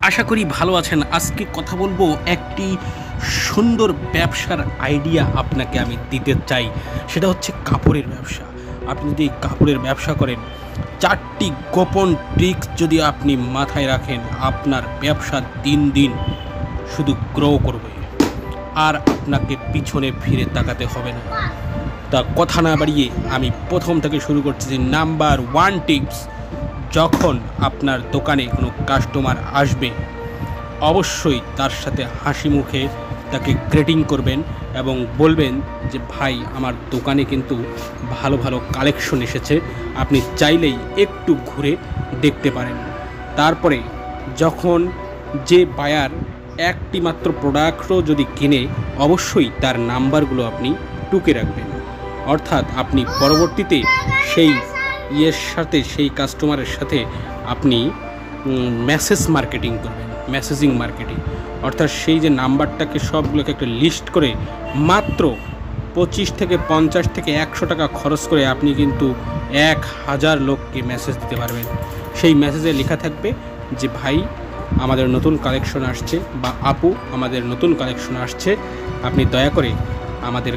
আশা করি ভালো আছেন। আজকে কথা বলবো একটি সুন্দর ব্যবসার আইডিয়া আপনাকে আমি দিতে চাই। সেটা হচ্ছে কাপড়ের ব্যবসা। আপনি যদি কাপড়ের ব্যবসা করেন, 4টি গোপন ট্রিক্স যদি আপনি মাথায় রাখেন, আপনার ব্যবসা দিন দিন শুধু গ্রো করবে, আর আপনাকে পিছনে ফিরে তাকাতে হবে না। তা কথা না বাড়িয়ে আমি প্রথম থেকে শুরু করছি যে নাম্বার 1 টিপস। যখন আপনার দোকানে কোনো কাস্টমার আসবে, অবশ্যই তার সাথে হাসি মুখে তাকে গ্রিটিং করবেন এবং বলবেন যে ভাই, আমার দোকানে কিন্তু ভালো ভালো কালেকশন এসেছে, আপনি চাইলেই একটু ঘুরে দেখতে পারেন। তারপরে যখন যে বায়ার একটি মাত্র প্রোডাক্টও যদি কিনে, অবশ্যই তার নাম্বারগুলো আপনি টুকে রাখবেন। অর্থাৎ আপনি পরবর্তীতে সেই সেই কাস্টমারের সাথে আপনি মেসেজ মার্কেটিং করবেন, মেসেজিং মার্কেটিং। অর্থাৎ সেই যে নাম্বারটাকে সবগুলোকে একটা লিস্ট করে মাত্র 25 থেকে 50 থেকে 100 টাকা খরচ করে আপনি কিন্তু 1000 লোককে মেসেজ দিতে পারবেন। সেই মেসেজে লেখা থাকবে যে ভাই, আমাদের নতুন কালেকশন আসছে, বা আপু, আমাদের নতুন কালেকশন আসছে, আপনি দয়া করে আমাদের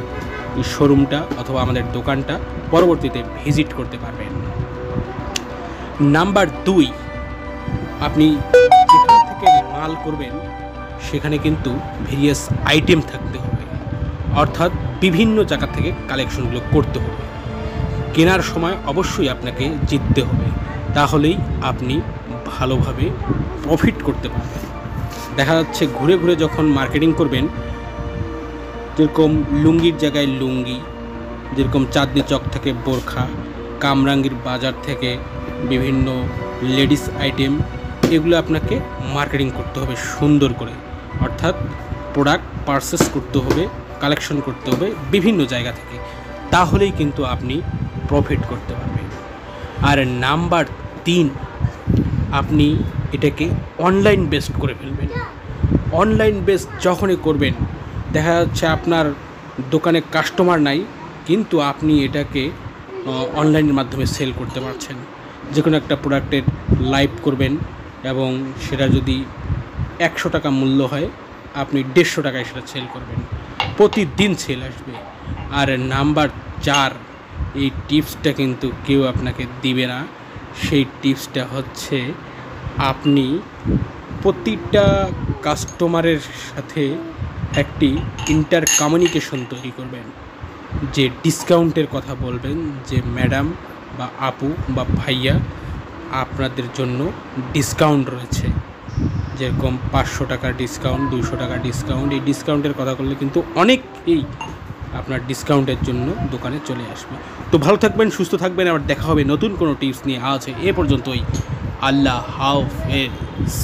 শোরুমটা অথবা আমাদের দোকানটা পরবর্তীতে ভিজিট করতে পারবেন। নাম্বার 2, আপনি যেখান থেকে মাল করবেন সেখানে কিন্তু ভেরিয়াস আইটেম থাকতে হবে। অর্থাৎ বিভিন্ন জায়গা থেকে কালেকশনগুলো করতে হবে। কেনার সময় অবশ্যই আপনাকে জিততে হবে, তাহলেই আপনি ভালোভাবে প্রফিট করতে পারবেন। দেখা যাচ্ছে ঘুরে ঘুরে যখন মার্কেটিং করবেন, যেরকম লুঙ্গির জায়গায় লুঙ্গি, যেরকম চাঁদনি চক থেকে বোরখা, কামরাঙ্গীর বাজার থেকে বিভিন্ন লেডিস আইটেম, এগুলো আপনাকে মার্কেটিং করতে হবে সুন্দর করে। অর্থাৎ প্রোডাক্ট পারচেস করতে হবে, কালেকশন করতে হবে বিভিন্ন জায়গা থেকে, তাহলেই কিন্তু আপনি প্রফিট করতে পারবেন। আর নাম্বার 3, আপনি এটাকে অনলাইন বেসড করে ফেলবেন। অনলাইন বেসড যখনই করবেন, দেখা যাচ্ছে আপনার দোকানে কাস্টমার নাই, কিন্তু আপনি এটাকে অনলাইনের মাধ্যমে সেল করতে পারছেন। যে কোনো একটা প্রোডাক্টের লাইভ করবেন এবং সেটা যদি 100 টাকা মূল্য হয়, আপনি 150 টাকায় সেটা সেল করবেন, প্রতিদিন সেল আসবে। আর নাম্বার 4, এই টিপসটা কিন্তু কেউ আপনাকে দিবে না। সেই টিপসটা হচ্ছে, আপনি প্রতিটা কাস্টমারের সাথে একটি ইন্টার কমিউনিকেশন তৈরি করবেন। যে ডিসকাউন্টের কথা বলবেন, যে ম্যাডাম বা আপু বা ভাইয়া, আপনাদের জন্য ডিসকাউন্ট রয়েছে, যেরকম 500 টাকার ডিসকাউন্ট, 200 টাকার ডিসকাউন্ট। এই ডিসকাউন্টের কথা বললে কিন্তু অনেকেই আপনার ডিসকাউন্টের জন্য দোকানে চলে আসবে। তো ভালো থাকবেন, সুস্থ থাকবেন, আবার দেখা হবে নতুন কোনো টিপস নিয়ে। আজ এ পর্যন্তই। আল্লাহ হাফেজ।